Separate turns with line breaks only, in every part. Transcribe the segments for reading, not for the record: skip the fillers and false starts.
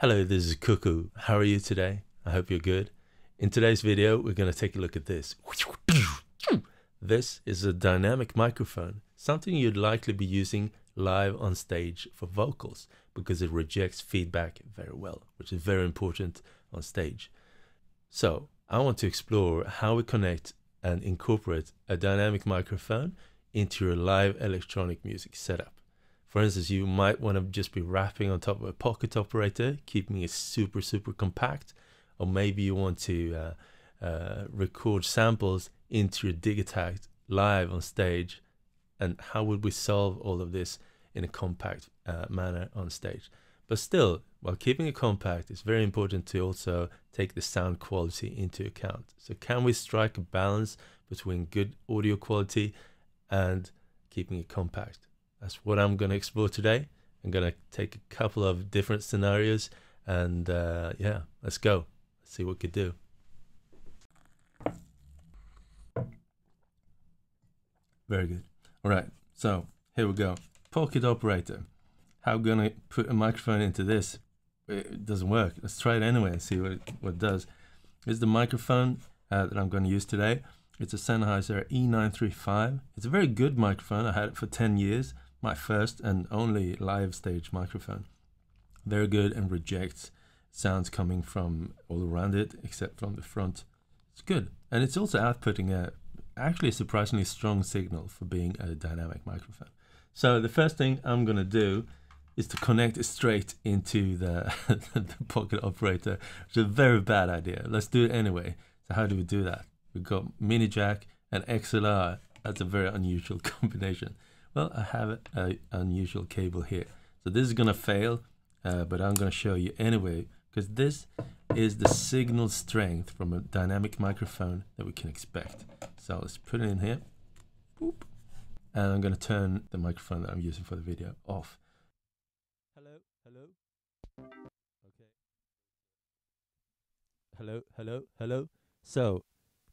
Hello, this is Cuckoo. How are you today? I hope you're good. In today's video, we're going to take a look at this. This is a dynamic microphone, something you'd likely be using live on stage for vocals because it rejects feedback very well, which is very important on stage. So I want to explore how we connect and incorporate a dynamic microphone into your live electronic music setup. For instance, you might want to just be rapping on top of a pocket operator, keeping it super compact, or maybe you want to record samples into your Digitakt live on stage. And how would we solve all of this in a compact manner on stage? But still, while keeping it compact, it's very important to also take the sound quality into account. So can we strike a balance between good audio quality and keeping it compact? That's what I'm going to explore today. I'm going to take a couple of different scenarios and yeah, let's go. Let's see what we could do. Very good. All right, so here we go. Pocket operator. How am I going to put a microphone into this? It doesn't work. Let's try it anyway and see what it does. This is the microphone that I'm going to use today. It's a Sennheiser A95. It's a very good microphone. I had it for 10 years. My first and only live stage microphone. Very good and rejects sounds coming from all around it except from the front. It's good. And it's also outputting actually a surprisingly strong signal for being a dynamic microphone. So the first thing I'm going to do is to connect it straight into the pocket operator, which is a very bad idea. Let's do it anyway. So how do we do that? We've got mini jack and XLR. That's a very unusual combination. Well, I have an unusual cable here. So this is going to fail, but I'm going to show you anyway, because this is the signal strength from a dynamic microphone that we can expect. So let's put it in here. Boop. And I'm going to turn the microphone that I'm using for the video off. Hello. Okay. Hello. So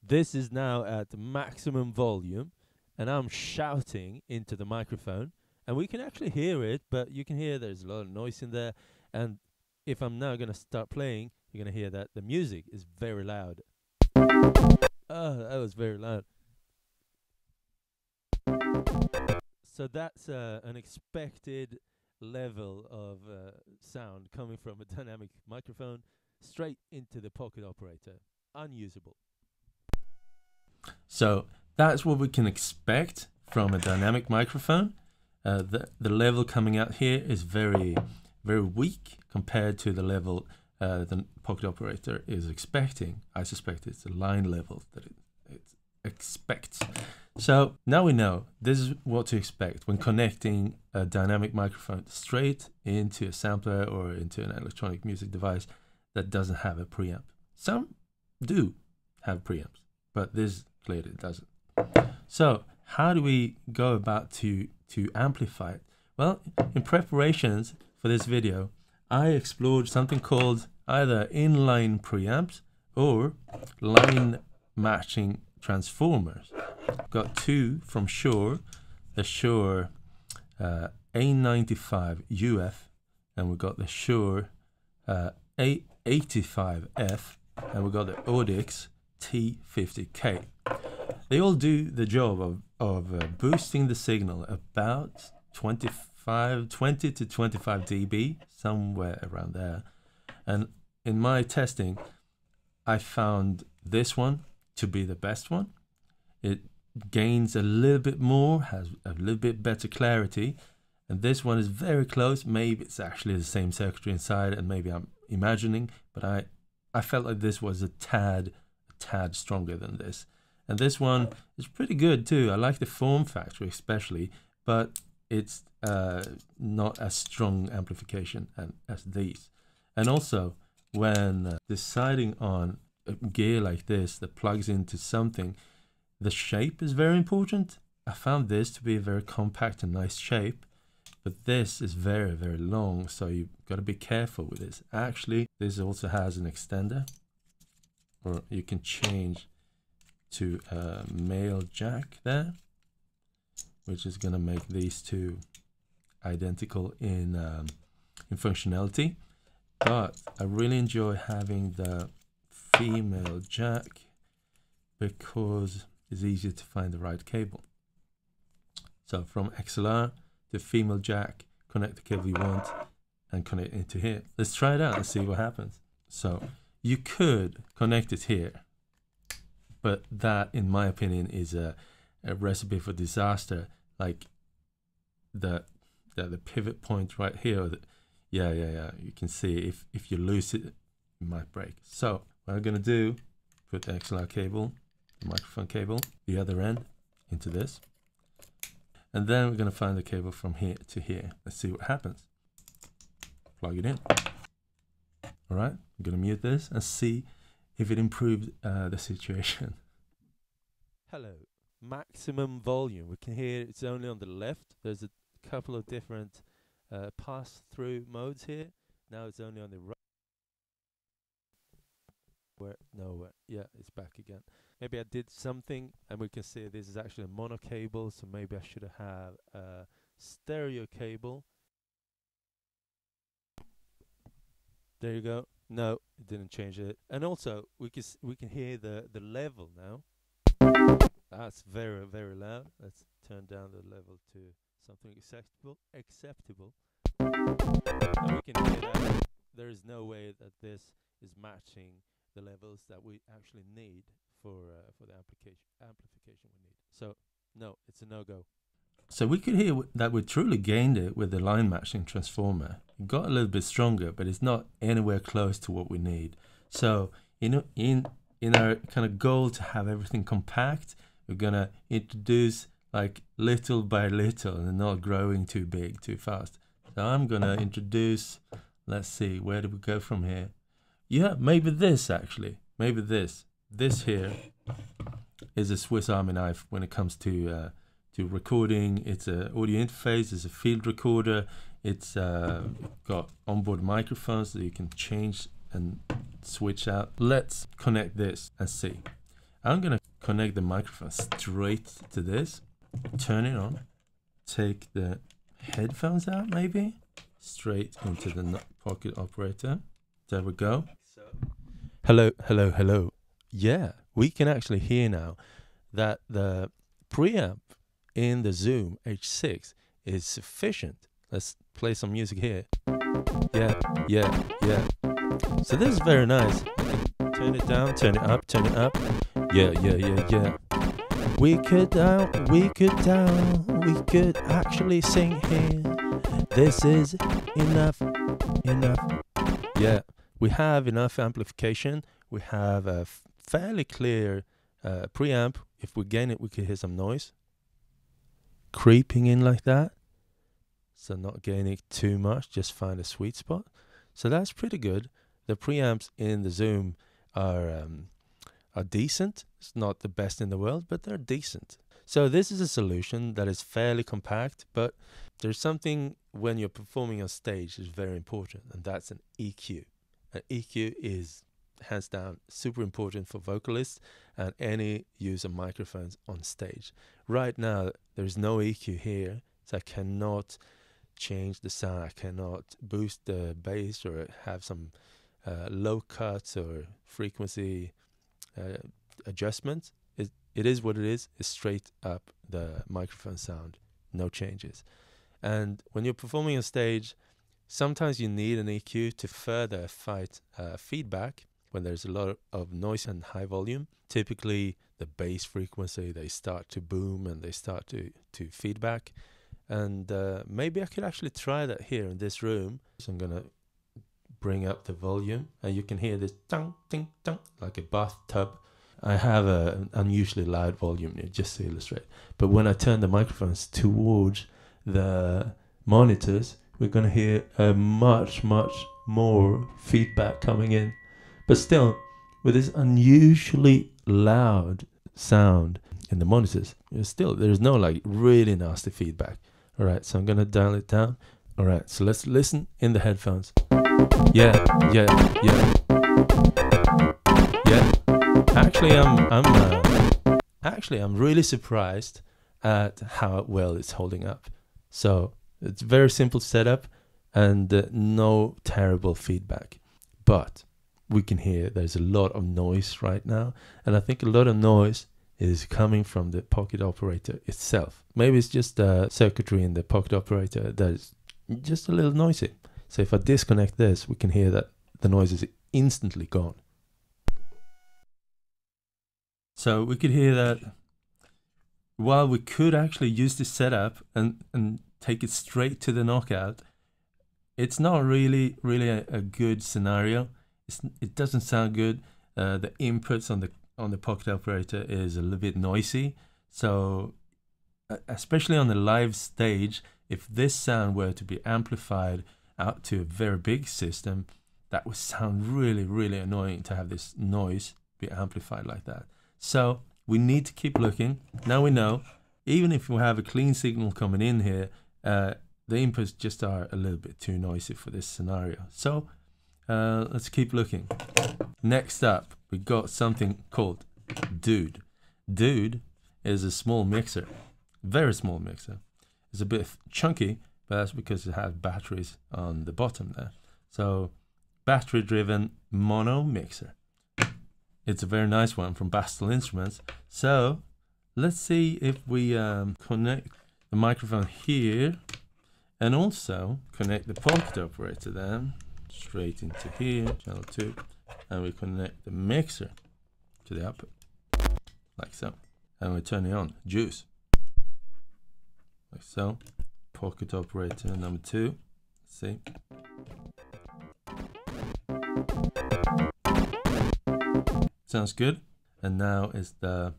this is now at maximum volume. And I'm shouting into the microphone, and we can actually hear it, but you can hear there's a lot of noise in there. And if I'm now going to start playing, you're going to hear that the music is very loud. Oh, that was very loud. So that's an expected level of sound coming from a dynamic microphone straight into the pocket operator. Unusable. So that's what we can expect from a dynamic microphone. The level coming out here is very weak compared to the level the pocket operator is expecting. I suspect it's the line level that it expects. So now we know this is what to expect when connecting a dynamic microphone straight into a sampler or into an electronic music device that doesn't have a preamp. Some do have preamps, but this clearly doesn't. So how do we go about to amplify it? Well, in preparations for this video, I explored something called either inline preamps or line matching transformers. Got two from Shure, the Shure A95UF, and we got the Shure A85UF, and we got the Audix T50K. They all do the job of boosting the signal about 20 to 25 dB, somewhere around there. And in my testing, I found this one to be the best one. It gains a little bit more, has a little bit better clarity, and this one is very close. Maybe it's actually the same circuitry inside, and maybe I'm imagining, but I felt like this was a tad stronger than this. And this one is pretty good too. I like the form factor especially, but it's not as strong amplification as these. And also, when deciding on a gear like this that plugs into something, the shape is very important. I found this to be a very compact and nice shape, but this is very long, so you've got to be careful with this. Actually, this also has an extender, or you can change to a male jack there, which is going to make these two identical in functionality. But I really enjoy having the female jack because it's easier to find the right cable. So from XLR to female jack, connect the cable you want and connect it into here. Let's try it out and see what happens. So you could connect it here, but that, in my opinion, is a recipe for disaster. Like the pivot point right here. Yeah. You can see if you lose it, it might break. So what I'm gonna do, put the XLR cable, the microphone cable, the other end into this. And then we're gonna find the cable from here to here. Let's see what happens. Plug it in. All right, I'm gonna mute this and see if it improved the situation. Hello, maximum volume. We can hear it's only on the left. There's a couple of different pass-through modes here. Now it's only on the right. Yeah, it's back again. Maybe I did something, and we can see this is actually a mono cable, so maybe I should have a stereo cable. There you go. No, it didn't change it. And also we can hear the level now. That's very, very loud. Let's turn down the level to something acceptable. And we can hear that there is no way that this is matching the levels that we actually need for the amplification we need. So no, it's a no-go. So we could hear that we truly gained it with the line matching transformer. It got a little bit stronger, but it's not anywhere close to what we need. So in our kind of goal to have everything compact, we're gonna introduce like little by little and not growing too big too fast. So I'm gonna introduce, let's see, where do we go from here? Yeah, maybe this actually, maybe this. This here is a Swiss Army knife when it comes to recording. It's an audio interface, it's a field recorder, it's got onboard microphones that you can change and switch out. Let's connect this and see. I'm gonna connect the microphone straight to this, turn it on, take the headphones out maybe, straight into the pocket operator. There we go. Hello. Yeah, we can actually hear now that the preamp in the Zoom H6 is sufficient. Let's play some music here. Yeah. So this is very nice. I can turn it down, turn it up. Yeah. We could actually sing here. This is enough. Yeah, we have enough amplification. We have a fairly clear preamp. If we gain it, we could hear some noise creeping in like that. So not gaining too much, just find a sweet spot. So that's pretty good. The preamps in the Zoom are decent. It's not the best in the world, but they're decent. So this is a solution that is fairly compact, but there's something when you're performing on stage is very important, and that's an EQ. An EQ is hands down super important for vocalists and any use of microphones on stage. Right now there's no EQ here, so I cannot change the sound. I cannot boost the bass or have some low cuts or frequency adjustments. It is what it is. It's straight up the microphone sound, no changes. And when you're performing on stage, sometimes you need an EQ to further fight feedback when there's a lot of noise and high volume. Typically the bass frequency, they start to boom and they start to feedback. And maybe I could actually try that here in this room. So I'm gonna bring up the volume and you can hear this tung, ting, tung, like a bathtub. I have an unusually loud volume here just to illustrate. But when I turn the microphones towards the monitors, we're gonna hear a much more feedback coming in. But still, with this unusually loud sound in the monitors, there's no like really nasty feedback. All right, so I'm gonna dial it down. All right, so let's listen in the headphones. Yeah. Actually, I'm really surprised at how well it's holding up. So it's very simple setup and no terrible feedback. but we can hear there's a lot of noise right now, and I think a lot of noise is coming from the pocket operator itself. Maybe it's just the circuitry in the pocket operator that is just a little noisy. So if I disconnect this, we can hear that the noise is instantly gone. So we could hear that while we could actually use this setup and take it straight to the knockout, it's not really a good scenario. It doesn't sound good. The inputs on the pocket operator is a little bit noisy. So especially on the live stage, if this sound were to be amplified out to a very big system, that would sound really annoying to have this noise be amplified like that. So we need to keep looking. Now we know, even if we have a clean signal coming in here, the inputs just are a little bit too noisy for this scenario. So let's keep looking. Next up, we got something called DUDE. DUDE is a small mixer, very small mixer. It's a bit chunky, but that's because it has batteries on the bottom there. So battery-driven mono mixer. It's a very nice one from Bastl Instruments. So let's see if we connect the microphone here and also connect the pocket operator then straight into here, channel 2, and we connect the mixer to the output like so, and we turn it on, juice, like so. Pocket operator number 2, let's see. Sounds good. And now is I'm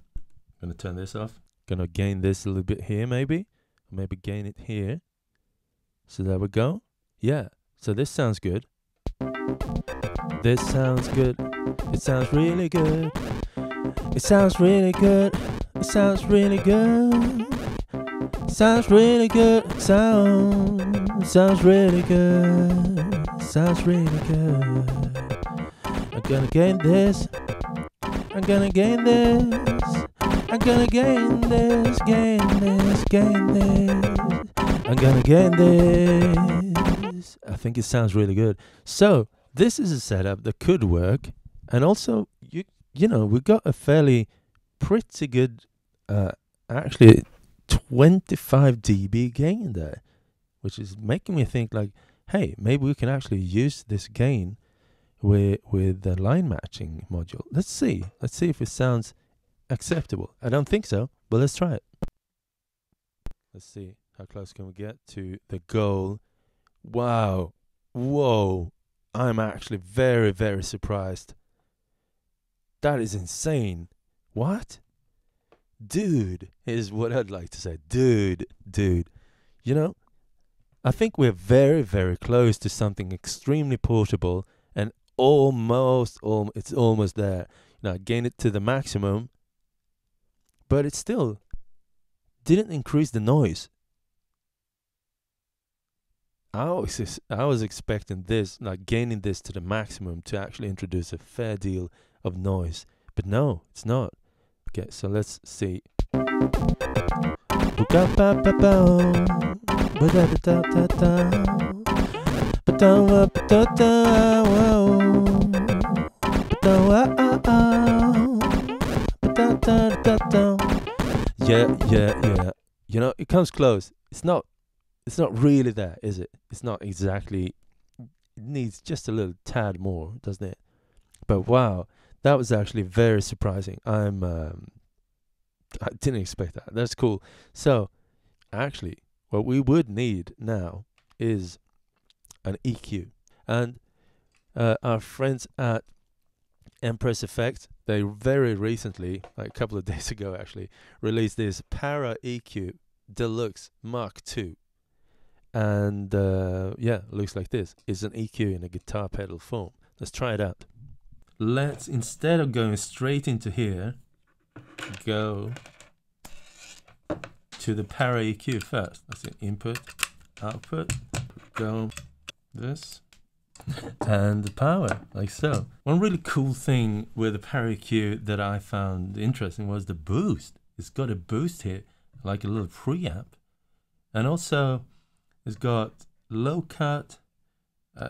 gonna turn this off. Gonna gain this a little bit here, maybe gain it here. So there we go. Yeah, so this sounds good. This sounds good. It sounds really good. It sounds really good. It sounds really good. Sounds really good. Sounds really good. Sounds really good. I'm gonna gain this. I'm gonna gain this. I'm gonna gain this. Gain this. Gain this. I'm gonna gain this. I think it sounds really good. So this is a setup that could work, and also you know, we got a pretty good actually 25 dB gain there, which is making me think like, hey, maybe we can actually use this gain with the line matching module. Let's see if it sounds acceptable. I don't think so, but let's try it. Let's see how close can we get to the goal. Wow, whoa, I'm actually very surprised. That is insane. What? Dude is what I'd like to say. Dude. You know, I think we're very close to something extremely portable, and it's almost there. Now gain it to the maximum, but it still didn't increase the noise. I was expecting this, like gaining this to the maximum, to actually introduce a fair deal of noise, but no, it's not. Okay, so let's see. Yeah. You know, it comes close. It's not really there, is it? It's not exactly. It needs just a little tad more, doesn't it? But wow, that was actually very surprising. I didn't expect that. That's cool. So actually, what we would need now is an EQ. And our friends at Empress Effects, they very recently, like a couple of days ago actually, released this ParaEq Deluxe Mark II. And yeah, looks like this. It's an EQ in a guitar pedal form. Let's try it out. Let's, instead of going straight into here, go to the ParaEq first. Let's see, input, output, go this, and the power, like so. One really cool thing with the ParaEq that I found interesting was the boost. It's got a boost here, like a little preamp, and also it's got low cut,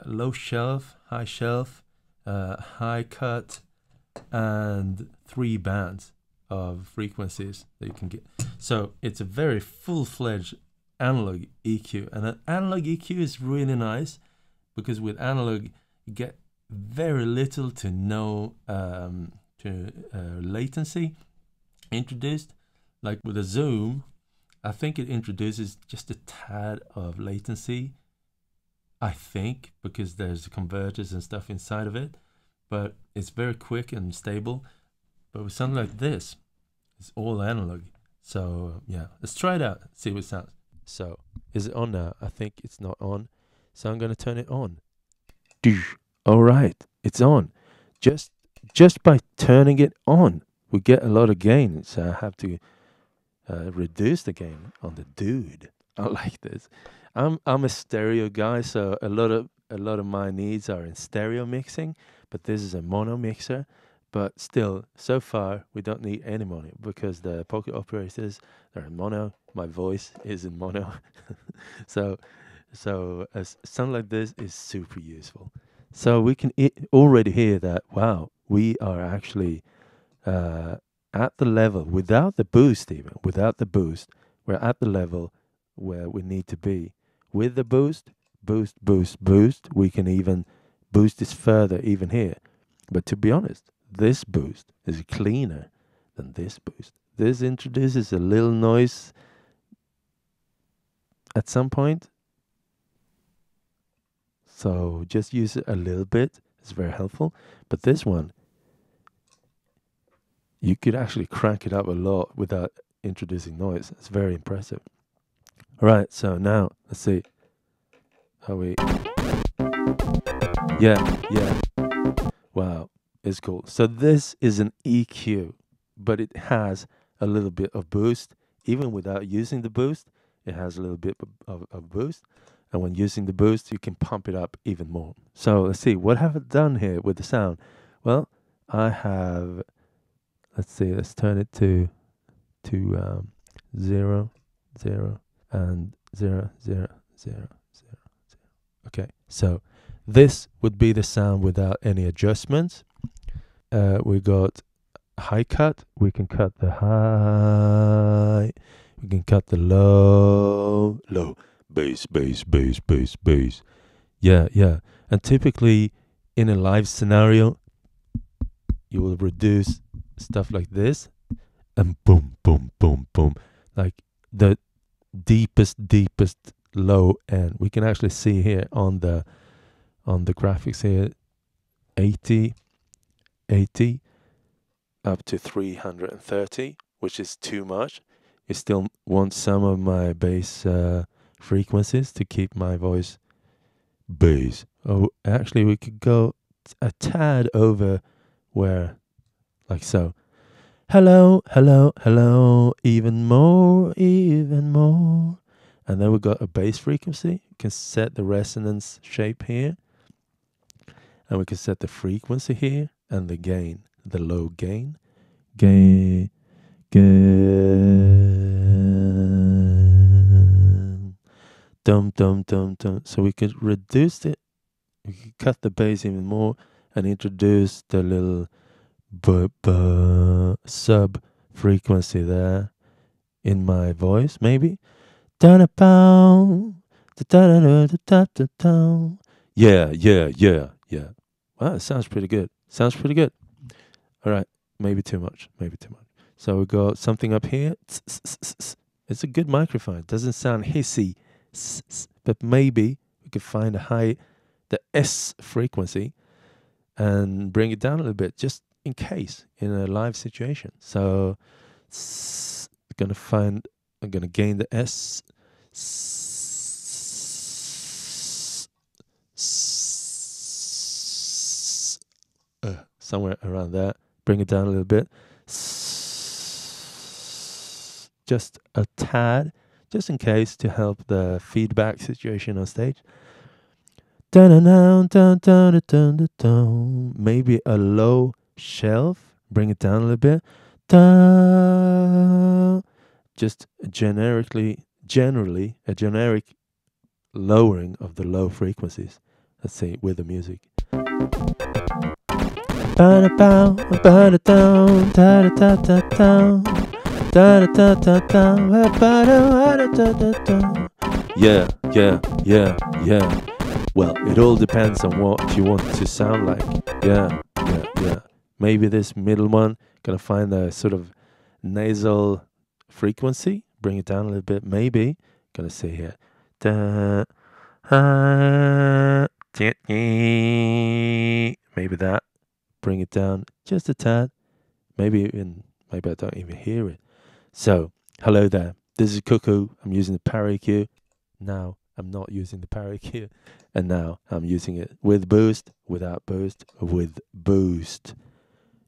low shelf, high shelf, high cut, and 3 bands of frequencies that you can get. So it's a very full-fledged analog EQ, and an analog EQ is really nice because with analog you get very little to no latency introduced. Like with a zoom, I think it introduces just a tad of latency, I think, because there's converters and stuff inside of it, but it's very quick and stable. But with something like this, it's all analog. So yeah, let's try it out, see what it sounds. So is it on now? I think it's not on, so I'm going to turn it on. All right, it's on. Just by turning it on, we get a lot of gain. So I have to reduce the gain on the Dude. I like this. I'm a stereo guy, so a lot of my needs are in stereo mixing, but this is a mono mixer. But still, so far we don't need any mono because the pocket operators are in mono. My voice is in mono, so something like this is super useful. So we can already hear that, wow, we are actually at the level without the boost, even without the boost, we're at the level where we need to be. With the boost, we can even boost this further even here. But to be honest, this boost is cleaner than this boost. This introduces a little noise at some point. So just use it a little bit. It's very helpful. But this one, you could actually crank it up a lot without introducing noise. It's very impressive. All right, so now let's see how we. Yeah. Wow, it's cool. So this is an EQ, but it has a little bit of boost. Even without using the boost, it has a little bit of boost. And when using the boost, you can pump it up even more. So let's see, what have I done here with the sound? Well, I have, let's see, let's turn it to 0, 0, and 0, 0, 0, 0. Okay, so this would be the sound without any adjustments. We got high cut. We can cut the high. We can cut the low. Bass. Yeah. And typically in a live scenario, you will reduce stuff like this and boom. Like the deepest low end. We can actually see here on the graphics here, 80 up to 330, which is too much. You still want some of my bass frequencies to keep my voice bass. Oh, actually we could go a tad over where, like so. Hello, even more. And then we got a bass frequency. You can set the resonance shape here. And we can set the frequency here and the gain, the low gain. Dum. So we could reduce it. We could cut the bass even more and introduce the little sub frequency there in my voice, maybe. Yeah. Wow, it sounds pretty good. All right, maybe too much. So we got something up here. It's a good microphone. It doesn't sound hissy, but maybe we could find the S frequency and bring it down a little bit, just in case in a live situation. So I'm gonna gain the S. Somewhere around there. Bring it down a little bit. Just a tad, just in case, to help the feedback situation on stage. Maybe a low shelf. Bring it down a little bit. Just generally a generic lowering of the low frequencies. Let's say with the music. Yeah, yeah, yeah, yeah. Well, it all depends on what you want to sound like. Yeah, yeah, yeah. Maybe this middle one, gonna find a sort of nasal frequency, bring it down a little bit. Maybe, gonna say here. Maybe that. Bring it down just a tad. Maybe I don't even hear it. So, hello there. This is Cuckoo. I'm using the ParaEq. Now I'm not using the ParaEq, and now I'm using it with boost, without boost, with boost.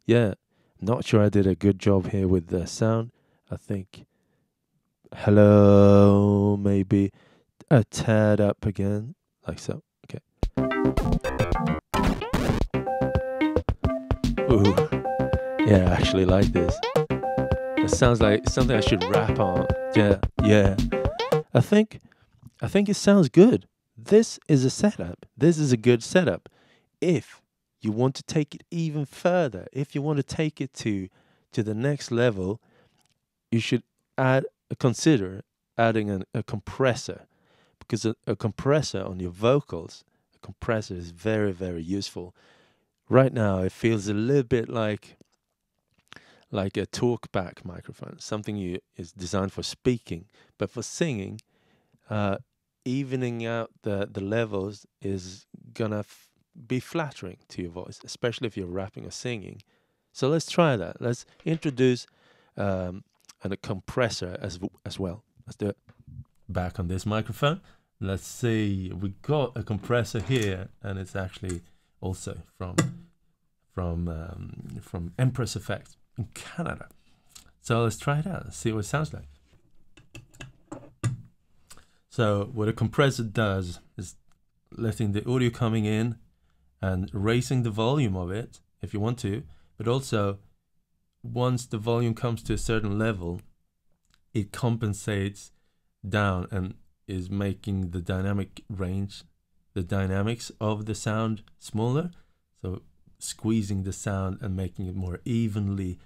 Yeah, not sure I did a good job here with the sound. I think hello, maybe a tad up again, like so. Okay. Ooh, yeah, I actually like this. It sounds like something I should rap on. Yeah, yeah. I think it sounds good. This is a setup. This is a good setup. If you want to take it even further, if you want to take it to the next level, you should consider adding a compressor, because a compressor on your vocals, a compressor is very, very useful. Right now, it feels a little bit like a talkback microphone, something is designed for speaking, but for singing, evening out the levels is gonna be flattering to your voice, especially if you're rapping or singing. So let's try that. Let's introduce a compressor as well. Let's do it. Back on this microphone. Let's see. We got a compressor here, and it's actually also from Empress Effects in Canada. So let's try it out. Let's see what it sounds like. So what a compressor does is letting the audio coming in and raising the volume of it if you want to, but also once the volume comes to a certain level, it compensates down and is making the dynamic range, the dynamics of the sound smaller. So squeezing the sound and making it more evenly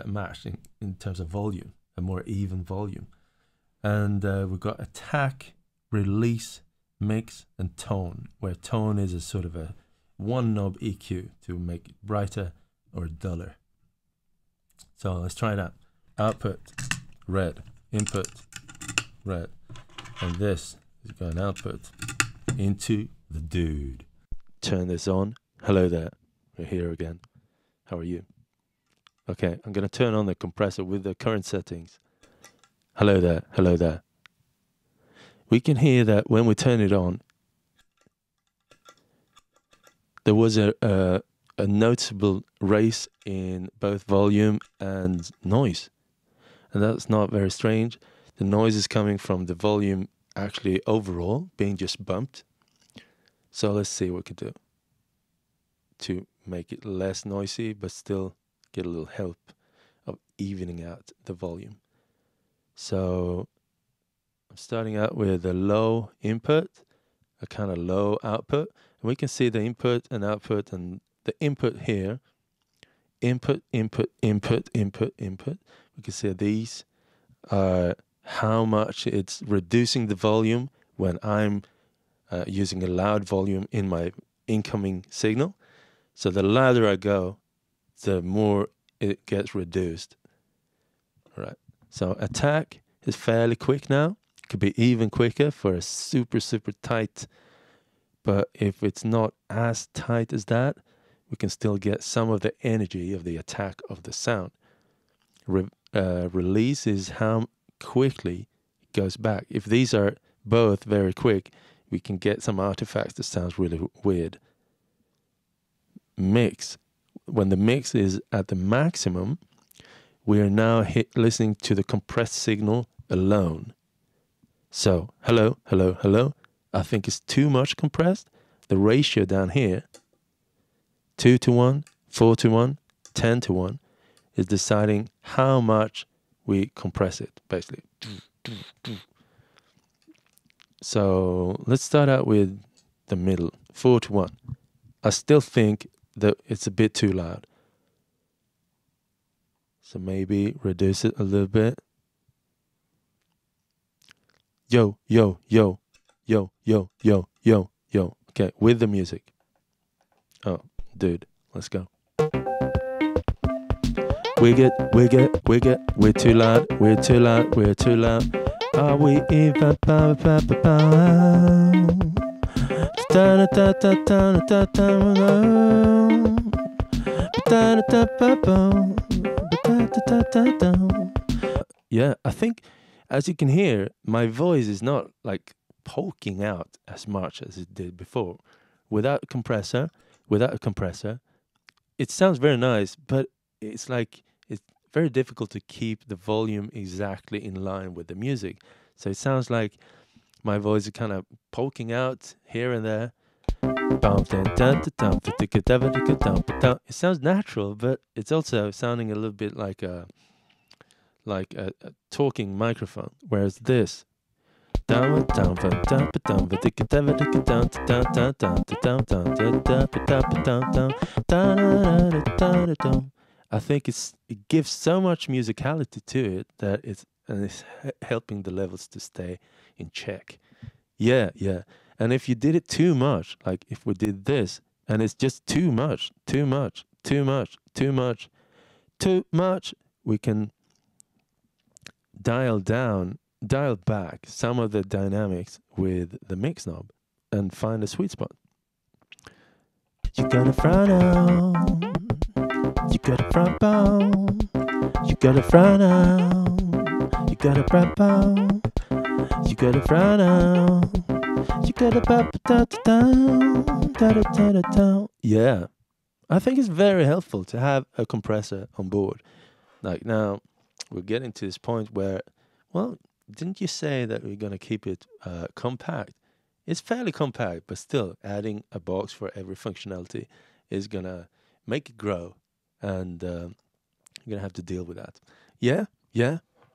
matched in terms of volume, a more even volume. And we've got attack, release, mix, and tone, where tone is a sort of a one knob EQ to make it brighter or duller. So let's try that. Output, red. Input, red. And this is going output into the dude. Turn this on. Hello there. We're here again. How are you? Okay, I'm going to turn on the compressor with the current settings. Hello there. Hello there. We can hear that when we turn it on, there was a noticeable raise in both volume and noise. And that's not very strange. The noise is coming from the volume actually overall being just bumped. So let's see what we can do to make it less noisy, but still get a little help of evening out the volume. So I'm starting out with a low input, a kind of low output. And we can see the input and output, and the input here, input, input, input, input, input. We can see these are how much it's reducing the volume when I'm using a loud volume in my incoming signal. So the louder I go, the more it gets reduced. All right. So attack is fairly quick now. It could be even quicker for a super, super tight. But if it's not as tight as that, we can still get some of the energy of the attack of the sound. Release is how quickly it goes back. If these are both very quick, we can get some artifacts that sounds really weird. Mix. When the mix is at the maximum, we are now listening to the compressed signal alone. So, hello, hello, hello. I think it's too much compressed. The ratio down here, 2:1, 4:1, 10:1, is deciding how much we compress it, basically. So let's start out with the middle, 4:1. I still think it's a bit too loud. So maybe reduce it a little bit. Yo, yo, yo, yo, yo, yo, yo, yo. Okay, with the music. Oh, dude, let's go. We're too loud, we're too loud, we're too loud. Are we even yeah, I think, as you can hear, my voice is not like poking out as much as it did before. Without a compressor, it sounds very nice, but it's like it's very difficult to keep the volume exactly in line with the music. So it sounds like my voice is kind of poking out here and there. It sounds natural, but it's also sounding a little bit like a talking microphone. Whereas this, I think it gives so much musicality to it that it's helping the levels to stay in check. Yeah. And if you did it too much, like if we did this, and it's just too much, we can dial back some of the dynamics with the mix knob and find a sweet spot. You got a fronto, you got a front bone, you got a fronto, you got a front bone, you got a fronto, you got a yeah. I think it's very helpful to have a compressor on board. Like now, we're getting to this point where, well, didn't you say that we're going to keep it compact? It's fairly compact, but still adding a box for every functionality is going to make it grow, and you're going to have to deal with that. Yeah,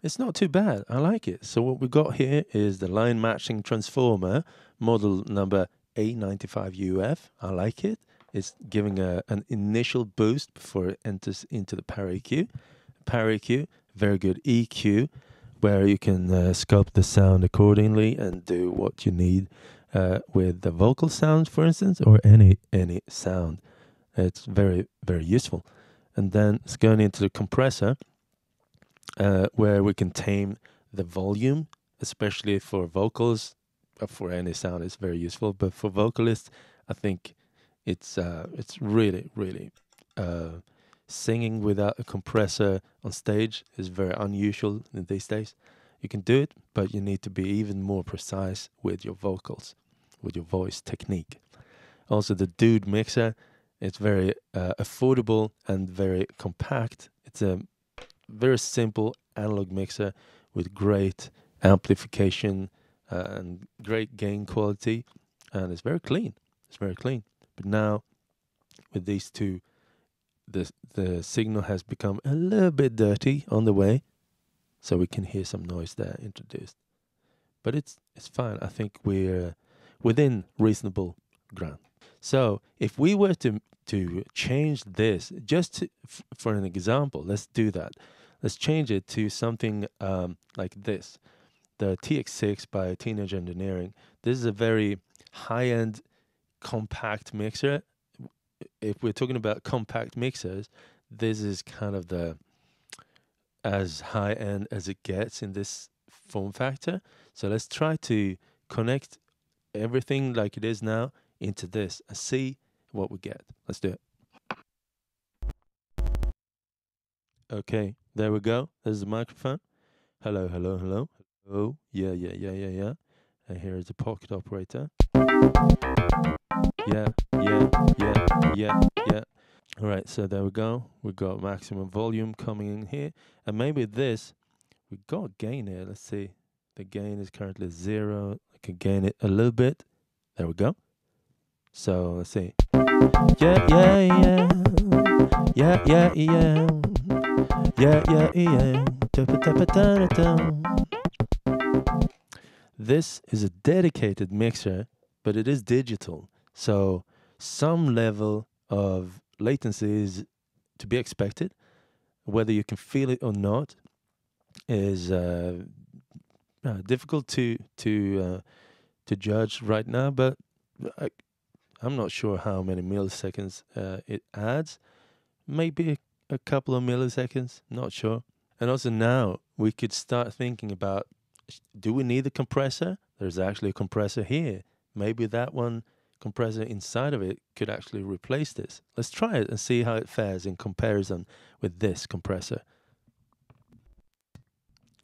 it's not too bad. I like it. So what we got here is the line matching transformer, model number A95UF. I like it. It's giving an initial boost before it enters into the ParaEq. ParaEq, very good EQ, where you can sculpt the sound accordingly and do what you need with the vocal sounds, for instance, or any sound. It's very, very useful. And then it's going into the compressor, where we can tame the volume, especially for vocals. For any sound, it's very useful. But for vocalists, I think it's really, really singing without a compressor on stage is very unusual in these days. You can do it, but you need to be even more precise with your vocals, with your voice technique. Also, the DUDE mixer, it's very affordable and very compact. It's a very simple analog mixer with great amplification and great gain quality, and it's very clean. But now, with these two, the signal has become a little bit dirty on the way, so we can hear some noise there introduced. But it's fine. I think we're within reasonable ground. So if we were to change this, just for an example, let's do that. Let's change it to something like this. The TX6 by Teenage Engineering. This is a very high-end compact mixer. If we're talking about compact mixers, this is kind of the as high-end as it gets in this form factor. So let's try to connect everything like it is now into this and see what we get. Let's do it. Okay, there we go. There's the microphone. Hello. Oh, yeah. And here is the pocket operator. Yeah. All right, so there we go. We got maximum volume coming in here. And maybe this, we got gain here. Let's see. The gain is currently 0. I can gain it a little bit. There we go. So let's see. Yeah. This is a dedicated mixer, but it is digital. So some level of latency is to be expected. Whether you can feel it or not is difficult to judge right now. But I'm not sure how many milliseconds it adds. Maybe a couple of milliseconds. Not sure. And also now we could start thinking about: do we need a compressor? There's actually a compressor here. Maybe that one compressor inside of it could actually replace this. Let's try it and see how it fares in comparison with this compressor.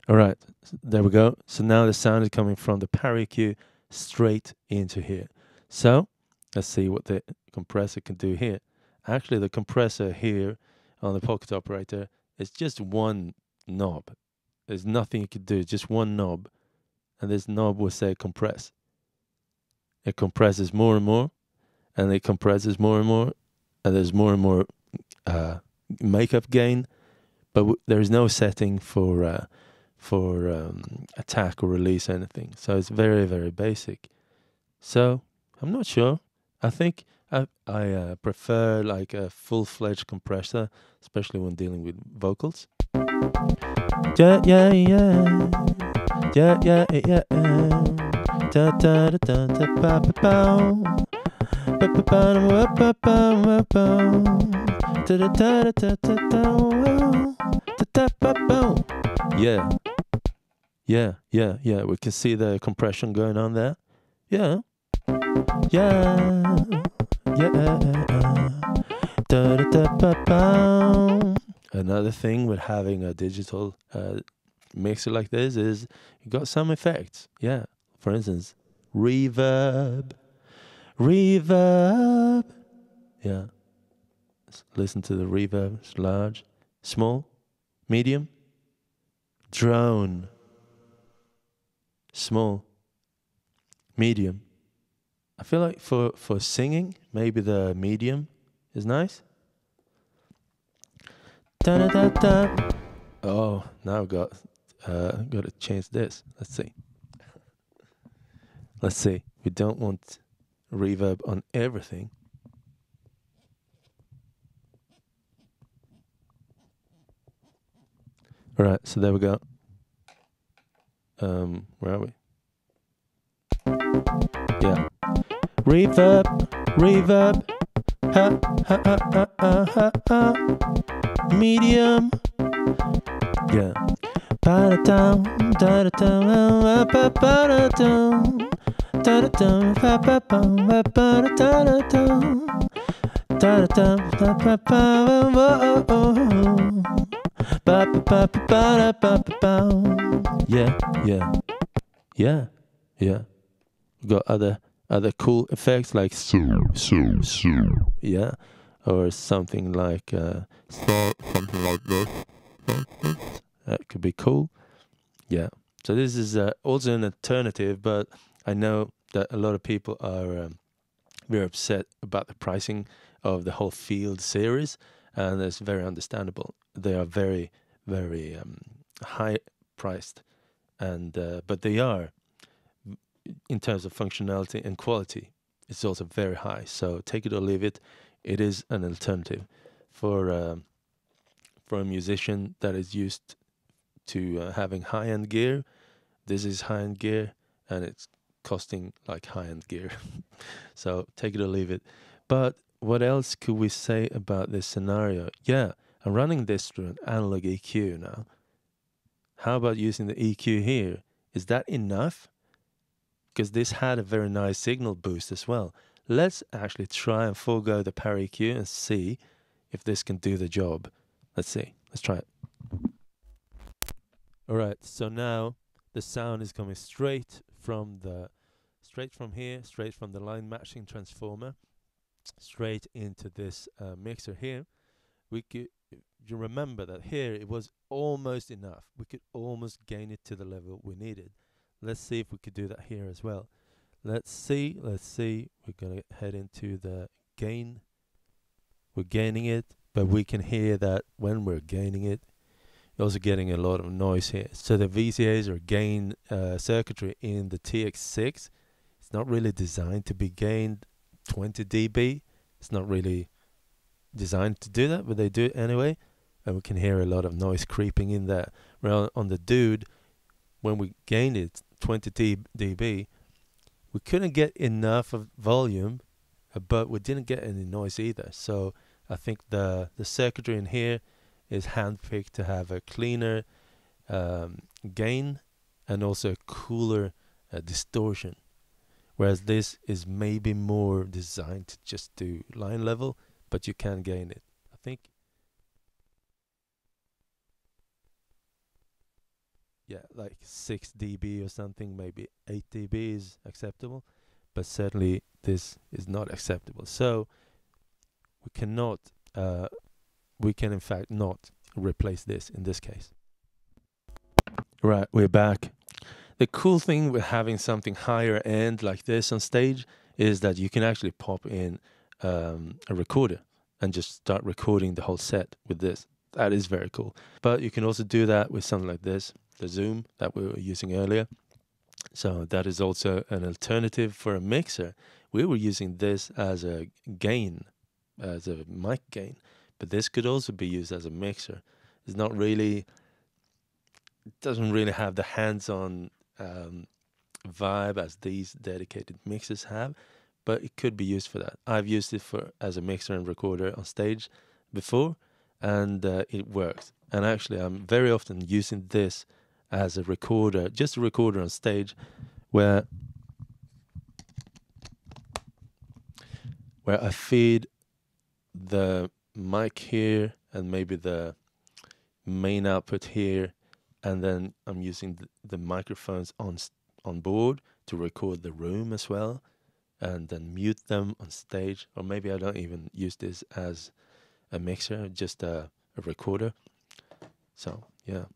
All right, there we go. So now the sound is coming from the ParaEq straight into here. So let's see what the compressor can do here. Actually, the compressor here on the pocket operator is just one knob. There's nothing you could do, just one knob. And this knob will say compress. It compresses more and more, and it compresses more and more, and there's more and more makeup gain, but there is no setting for attack or release or anything. So it's very, very basic. So I'm not sure. I think I prefer like a full-fledged compressor, especially when dealing with vocals. Yeah, yeah, yeah. Yeah, yeah, yeah. Da da da da da ba ba bow. Ba ba ba ba ba ba da da da da da da ba bow. Yeah. Yeah, yeah, yeah. We can see the compression going on there. Yeah. Yeah. Yeah. Da da da ba bow. Another thing with having a digital mixer like this is you got some effects. Yeah. For instance, reverb. Reverb. Yeah. Let's listen to the reverb. It's large, small, medium, drone. Small, medium. I feel like for singing, maybe the medium is nice. Da da da da. Oh, now I've got to change this. Let's see. Let's see. We don't want reverb on everything. All right, so there we go. Where are we? Yeah. Reverb, reverb. Ha ha ha ha ha ha ha. Medium. Yeah. Ba-da-dum, da-da-dum, ba-ba-da-dum, da-da-dum, ba-ba-bum, ba-ba-da-da-da-dum, da-da-dum, ba-ba-bum, oh-oh-oh. Yeah, yeah, yeah, yeah. We got other cool effects like yeah, or something like something like this. That could be cool. Yeah. So this is also an alternative, but I know that a lot of people are very upset about the pricing of the whole Field series, and it's very understandable. They are very, very high priced, and but they are, in terms of functionality and quality, it's also very high. So take it or leave it. It is an alternative for a musician that is used to having high-end gear. This is high-end gear, and it's costing like high-end gear. So take it or leave it. But what else could we say about this scenario? Yeah, I'm running this through an analog EQ now. How about using the EQ here? Is that enough? Because this had a very nice signal boost as well. Let's actually try and forego the ParaEq and see if this can do the job. Let's see. Let's try it. All right. So now the sound is coming straight from here, straight from the line matching transformer, straight into this mixer here. You remember that here it was almost enough. We could almost gain it to the level we needed. Let's see if we could do that here as well. Let's see. We're gonna head into the gain. We're gaining it, but we can hear that when we're gaining it, you're also getting a lot of noise here. So the VCAs or gain circuitry in the TX6, it's not really designed to be gained 20 dB. It's not really designed to do that, but they do it anyway. And we can hear a lot of noise creeping in there. Well, on the Dude, when we gained it 20 dB, we couldn't get enough of volume, but we didn't get any noise either. So I think the circuitry in here is handpicked to have a cleaner gain and also a cooler distortion. Whereas this is maybe more designed to just do line level, but you can gain it. I think, yeah, like 6 dB or something, maybe 8 dB is acceptable, but certainly this is not acceptable. So we cannot, we can in fact not replace this in this case. Right, we're back. The cool thing with having something higher end like this on stage is that you can actually pop in a recorder and just start recording the whole set with this. That is very cool. But you can also do that with something like this, the Zoom that we were using earlier. So that is also an alternative for a mixer. We were using this as a gain, as a mic gain, but this could also be used as a mixer. It's not really, it doesn't really have the hands-on vibe as these dedicated mixers have, but it could be used for that. I've used it for as a mixer and recorder on stage before, and it works. And actually, I'm very often using this as a recorder, just a recorder on stage, where I feed the mic here and maybe the main output here, and then I'm using the microphones on board to record the room as well, and then mute them on stage. Or maybe I don't even use this as a mixer, just a recorder. So yeah.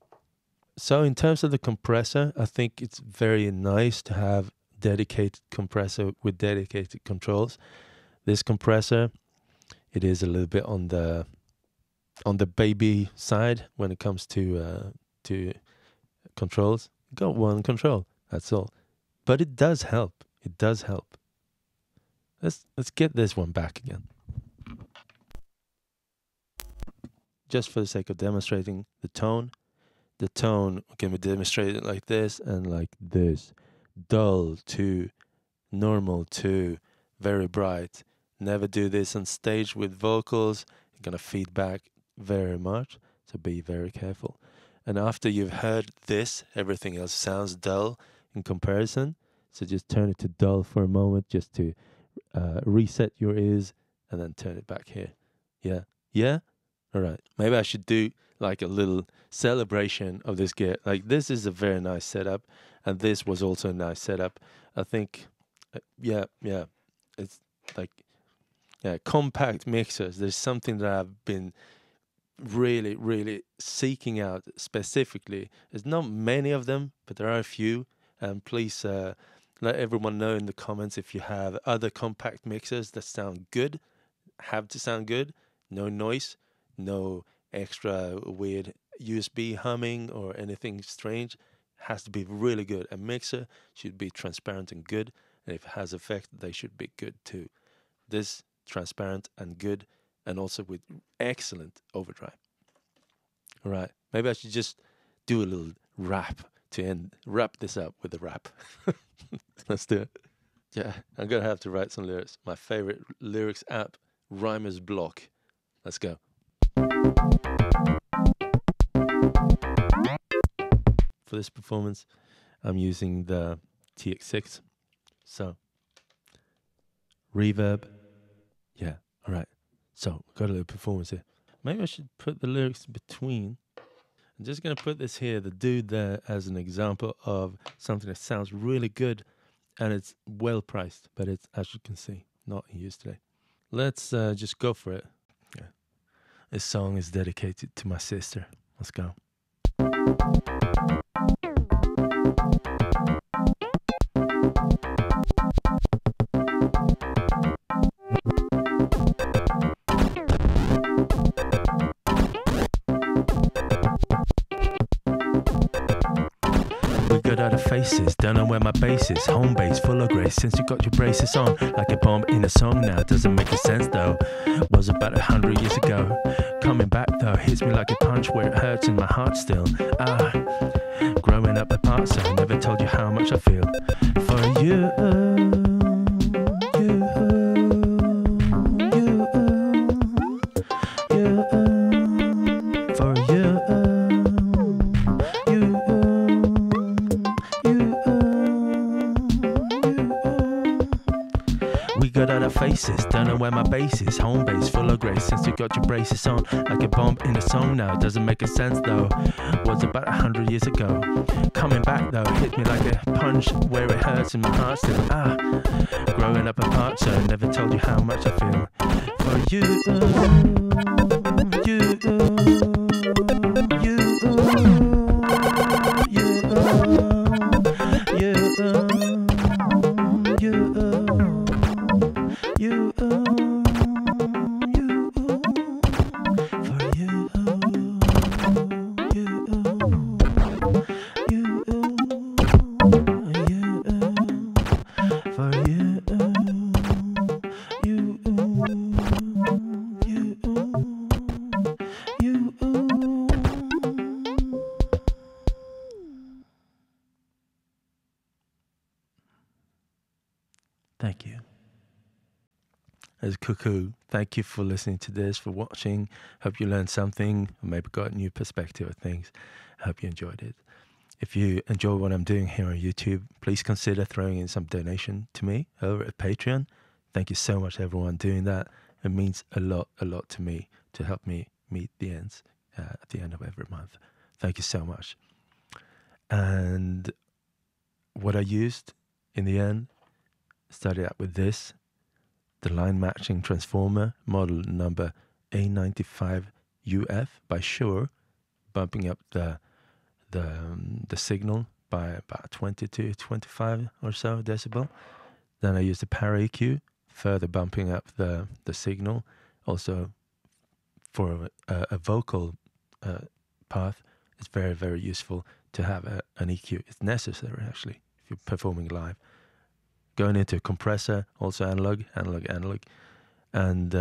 So in terms of the compressor, I think it's very nice to have dedicated compressor with dedicated controls. This compressor, it is a little bit on the baby side when it comes to controls. Got one control, that's all. But it does help. It does help. Let's get this one back again. Just for the sake of demonstrating the tone. The tone can be demonstrated like this and like this. Dull to normal to very bright. Never do this on stage with vocals. You're gonna feedback very much, so be very careful. And after you've heard this, everything else sounds dull in comparison. So just turn it to dull for a moment, just to reset your ears, and then turn it back here. Yeah, yeah. All right. Maybe I should do like a little celebration of this gear. Like this is a very nice setup, and this was also a nice setup. I think, yeah. It's like, yeah, compact mixers. There's something that I've been really seeking out specifically. There's not many of them, but there are a few. And please let everyone know in the comments if you have other compact mixers that sound good, have to sound good, no noise, no extra weird USB humming or anything strange. Has to be really good. A mixer should be transparent and good, and if it has effect, they should be good too. This transparent and good, and also with excellent overdrive. All right, maybe I should just do a little rap to wrap this up with a rap. Let's do it. Yeah, I'm gonna have to write some lyrics. My favorite lyrics app, Rhymer's Block. Let's go. For this performance, I'm using the TX6. So, reverb. Yeah, all right. So, got a little performance here. Maybe I should put the lyrics between. I'm just going to put this here, the dude there, as an example of something that sounds really good, and it's well priced, but it's, as you can see, not in use today. Let's just go for it. Yeah. This song is dedicated to my sister. Let's go. We got out a faces, don't know where my base is. Home base, full of grace, since you got your braces on. Like a bomb in a song now, doesn't make a sense though. Was about 100 years ago. Coming back though, hits me like a punch where it hurts in my heart still. Growing up apart, so I never told you how much I feel for you. Faces, don't know where my base is. Home base, full of grace, since you got your braces on. Like a bomb in a song now, doesn't make a sense though. Was about 100 years ago. Coming back though, hit me like a punch where it hurts in my heart still. Growing up apart, so I never told you how much I feel for you. Thank you. As Cuckoo, thank you for listening to this, for watching. Hope you learned something, or maybe got a new perspective of things. I hope you enjoyed it. If you enjoy what I'm doing here on YouTube, please consider throwing in some donation to me over at Patreon. Thank you so much, everyone, doing that. It means a lot to me to help me meet the ends at the end of every month. Thank you so much. And what I used in the end, started out with this, the line matching transformer, model number A95UF by Shure, bumping up the signal by about 20 to 25 or so decibel. Then I used the ParaEq, further bumping up the signal. Also, for a vocal path, it's very, very useful to have an EQ. It's necessary, actually, if you're performing live. Going into a compressor, also analog. And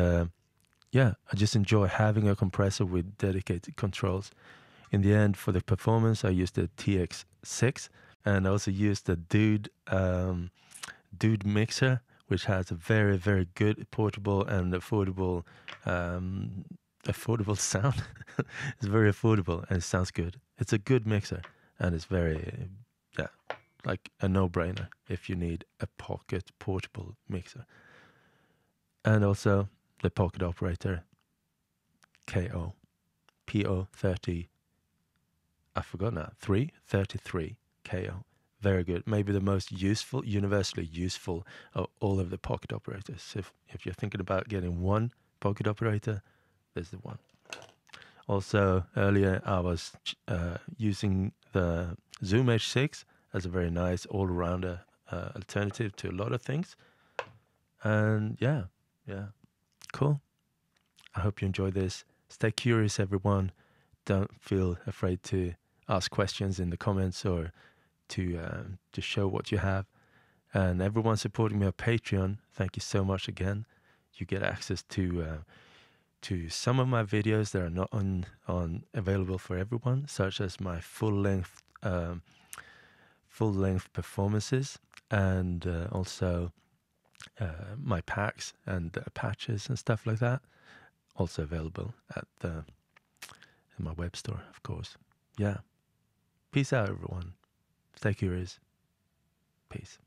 yeah, I just enjoy having a compressor with dedicated controls. In the end, for the performance, I used the TX6, and I also used the DUDE mixer, which has a very, very good portable and affordable sound. It's very affordable and it sounds good. It's a good mixer, and it's very, like a no-brainer if you need a pocket portable mixer. And also the pocket operator KO PO30, I forgot now, 33 KO. Very good. Maybe the most useful, universally useful of all of the pocket operators. If you're thinking about getting one pocket operator, there's the one. Also, earlier I was using the Zoom H6 as a very nice all-rounder alternative to a lot of things. And yeah, cool. I hope you enjoy this. Stay curious, everyone. Don't feel afraid to ask questions in the comments or to show what you have. And everyone supporting me on Patreon, thank you so much again. You get access to some of my videos that are not available for everyone, such as my full-length performances, and also my packs and patches and stuff like that, also available at my web store, of course. Yeah. Peace out, everyone. Stay curious. Peace.